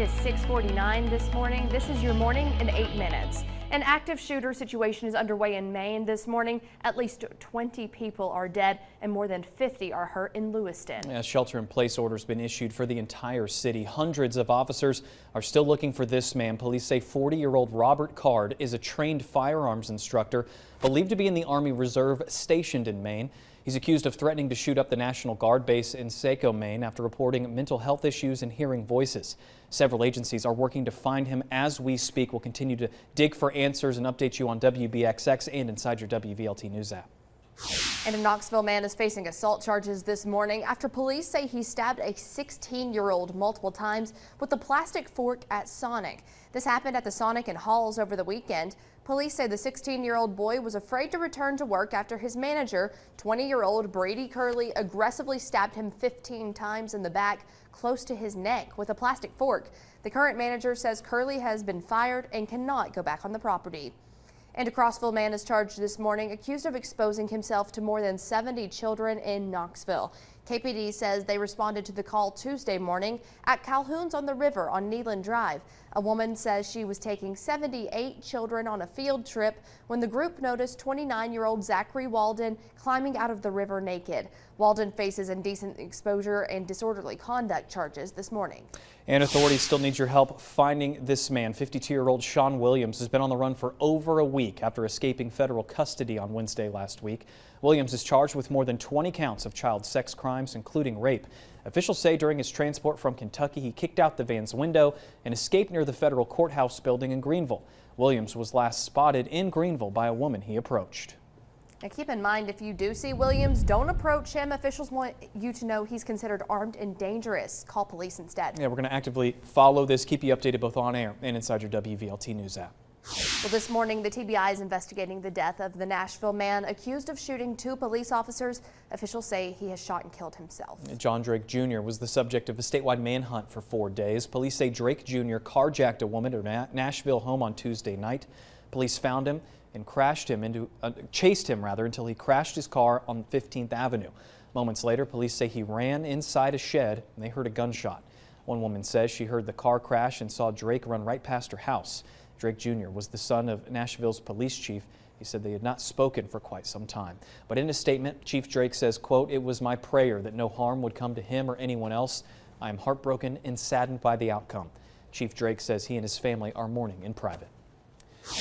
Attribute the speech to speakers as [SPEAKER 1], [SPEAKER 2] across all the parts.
[SPEAKER 1] is 6:49 this morning. This is your morning in 8 minutes. An active shooter situation is underway in Maine this morning. At least 20 people are dead and more than 50 are hurt in Lewiston.
[SPEAKER 2] A shelter-in-place order has been issued for the entire city. Hundreds of officers are still looking for this man. Police say 40-year-old Robert Card is a trained firearms instructor believed to be in the Army Reserve stationed in Maine. He's accused of threatening to shoot up the National Guard base in Saco, Maine, after reporting mental health issues and hearing voices. Several agencies are working to find him as we speak. We'll continue to dig for answers and update you on WBXX and inside your WVLT News app.
[SPEAKER 1] And a Knoxville man is facing assault charges this morning after police say he stabbed a 16-year-old multiple times with a plastic fork at Sonic. This happened at the Sonic in Halls over the weekend. Police say the 16-year-old boy was afraid to return to work after his manager, 20-year-old Brady Curley, aggressively stabbed him 15 times in the back close to his neck with a plastic fork. The current manager says Curley has been fired and cannot go back on the property. And a Crossville man is charged this morning, accused of exposing himself to more than 70 children in Knoxville. KPD says they responded to the call Tuesday morning at Calhoun's on the River on Neeland Drive. A woman says she was taking 78 children on a field trip when the group noticed 29-year-old Zachary Walden climbing out of the river naked. Walden faces indecent exposure and disorderly conduct charges this morning.
[SPEAKER 2] And authorities still need your help finding this man. 52-year-old Sean Williams has been on the run for over a week after escaping federal custody on Wednesday last week. Williams is charged with more than 20 counts of child sex crimes, including rape. Officials say during his transport from Kentucky, he kicked out the van's window and escaped near the federal courthouse building in Greenville. Williams was last spotted in Greenville by a woman he approached.
[SPEAKER 1] Now keep in mind, if you do see Williams, don't approach him. Officials want you to know he's considered armed and dangerous. Call police instead.
[SPEAKER 2] Yeah, we're going to actively follow this, keep you updated both on air and inside your WVLT News app.
[SPEAKER 1] Well, this morning, the TBI is investigating the death of the Nashville man accused of shooting 2 police officers. Officials say he has shot and killed himself.
[SPEAKER 2] John Drake Jr. was the subject of a statewide manhunt for 4 days. Police say Drake Jr. carjacked a woman at her Nashville home on Tuesday night. Police found him and chased him until he crashed his car on 15th Avenue. Moments later, police say he ran inside a shed and they heard a gunshot. One woman says she heard the car crash and saw Drake run right past her house. Drake Jr. was the son of Nashville's police chief. He said they had not spoken for quite some time. But in a statement, Chief Drake says, quote, "It was my prayer that no harm would come to him or anyone else. I am heartbroken and saddened by the outcome." Chief Drake says he and his family are mourning in private.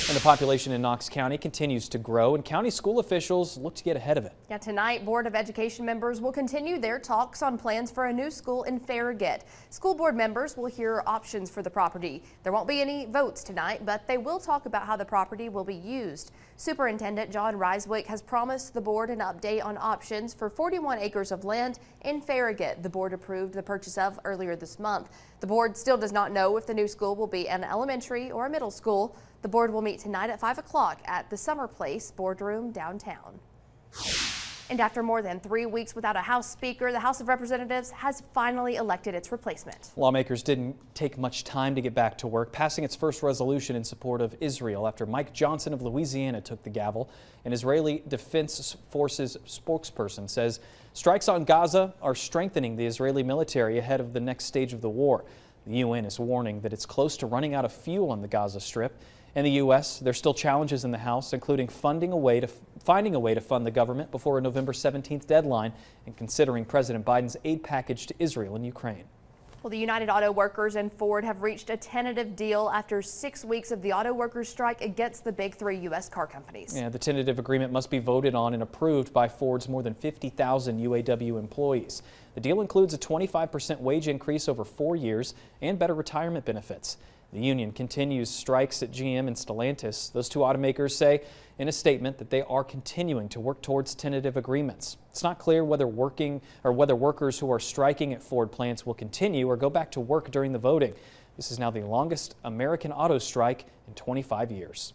[SPEAKER 2] And the population in Knox County continues to grow, and county school officials look to get ahead of it.
[SPEAKER 1] Yeah, tonight, Board of Education members will continue their talks on plans for a new school in Farragut. School board members will hear options for the property. There won't be any votes tonight, but they will talk about how the property will be used. Superintendent John Ryswick has promised the board an update on options for 41 acres of land in Farragut the board approved the purchase of earlier this month. The board still does not know if the new school will be an elementary or a middle school. The board will meet tonight at 5 o'clock at the Summer Place Boardroom downtown. And after more than 3 weeks without a House Speaker, the House of Representatives has finally elected its replacement.
[SPEAKER 2] Lawmakers didn't take much time to get back to work, passing its first resolution in support of Israel after Mike Johnson of Louisiana took the gavel. An Israeli Defense Forces spokesperson says strikes on Gaza are strengthening the Israeli military ahead of the next stage of the war. The UN is warning that it's close to running out of fuel on the Gaza Strip. In the U.S., there's still challenges in the House, including finding a way to fund the government before a November 17th deadline and considering President Biden's aid package to Israel and Ukraine.
[SPEAKER 1] Well, the United Auto Workers and Ford have reached a tentative deal after 6 weeks of the auto workers' strike against the big 3 U.S. car companies.
[SPEAKER 2] Yeah, the tentative agreement must be voted on and approved by Ford's more than 50,000 UAW employees. The deal includes a 25% wage increase over 4 years and better retirement benefits. The union continues strikes at GM and Stellantis. Those 2 automakers say in a statement that they are continuing to work towards tentative agreements. It's not clear whether workers who are striking at Ford plants will continue or go back to work during the voting. This is now the longest American auto strike in 25 years.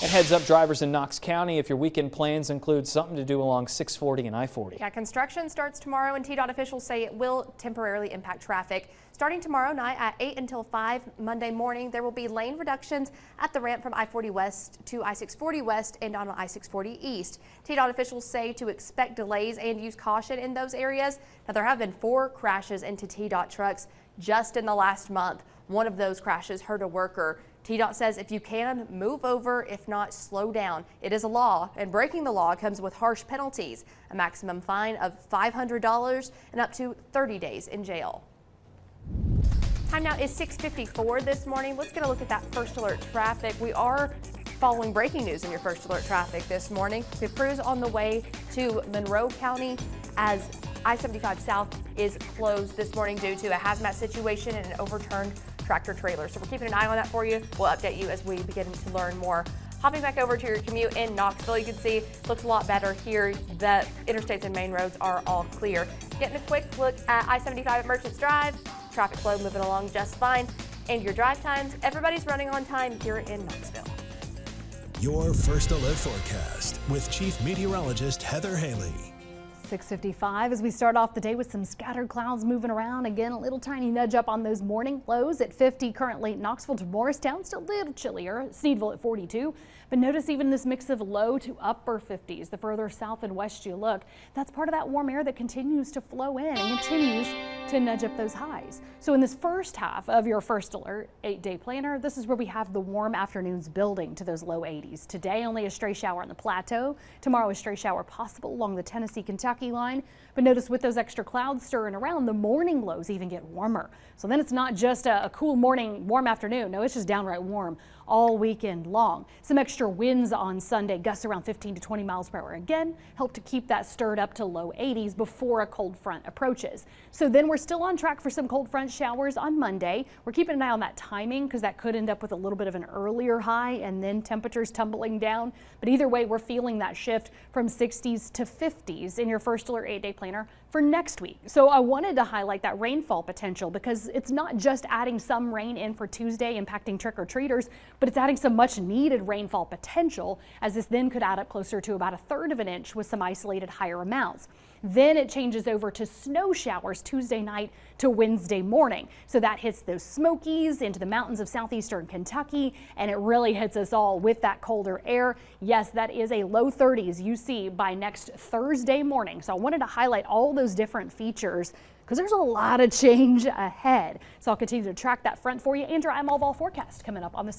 [SPEAKER 2] And heads up drivers in Knox County if your weekend plans include something to do along 640 and I-40.
[SPEAKER 1] Yeah, construction starts tomorrow and TDOT officials say it will temporarily impact traffic. Starting tomorrow night at 8 until 5 Monday morning, there will be lane reductions at the ramp from I-40 West to I-640 West and on I-640 East. TDOT officials say to expect delays and use caution in those areas. Now, there have been 4 crashes into TDOT trucks just in the last month. One of those crashes hurt a worker. TDOT says if you can, move over. If not, slow down. It is a law, and breaking the law comes with harsh penalties, a maximum fine of $500 and up to 30 days in jail. Time now is 6:54 this morning. Let's get a look at that first alert traffic. We are following breaking news in your first alert traffic this morning. The crews on the way to Monroe County as I-75 South is closed this morning due to a hazmat situation and an overturned tractor trailer. So we're keeping an eye on that for you. We'll update you as we begin to learn more. Hopping back over to your commute in Knoxville, you can see it looks a lot better here. The interstates and main roads are all clear. Getting a quick look at I-75 at Merchants Drive. Traffic flow moving along just fine. And your drive times, everybody's running on time here in Knoxville.
[SPEAKER 3] Your first alert forecast with Chief Meteorologist Heather Haley.
[SPEAKER 4] 6:55 as we start off the day with some scattered clouds moving around. Again, a little tiny nudge up on those morning lows at 50 currently. Knoxville to Morristown, still a little chillier. Sneedville at 42. But notice even this mix of low to upper 50s. The further south and west you look, that's part of that warm air that continues to flow in and continues to nudge up those highs. So in this first half of your first alert 8-day planner, this is where we have the warm afternoons building to those low 80s. Today, only a stray shower on the plateau. Tomorrow, a stray shower possible along the Tennessee-Kentucky line. But notice with those extra clouds stirring around, the morning lows even get warmer. So then it's not just a cool morning, warm afternoon. No, it's just downright warm all weekend long. Some extra winds on Sunday, gusts around 15 to 20 miles per hour. Again, help to keep that stirred up to low 80s before a cold front approaches. So then we're still on track for some cold front showers on Monday. We're keeping an eye on that timing because that could end up with a little bit of an earlier high and then temperatures tumbling down. But either way, we're feeling that shift from 60s to 50s in your first alert 8-day planner for next week. So I wanted to highlight that rainfall potential because it's not just adding some rain in for Tuesday impacting trick-or-treaters, but it's adding some much needed rainfall potential, as this then could add up closer to about 1/3 of an inch with some isolated higher amounts. Then it changes over to snow showers Tuesday night to Wednesday morning. So that hits those Smokies into the mountains of southeastern Kentucky, and it really hits us all with that colder air. Yes, that is a low 30s you see by next Thursday morning. So I wanted to highlight all those different features because there's a lot of change ahead. So I'll continue to track that front for you and your I'm all forecast coming up on the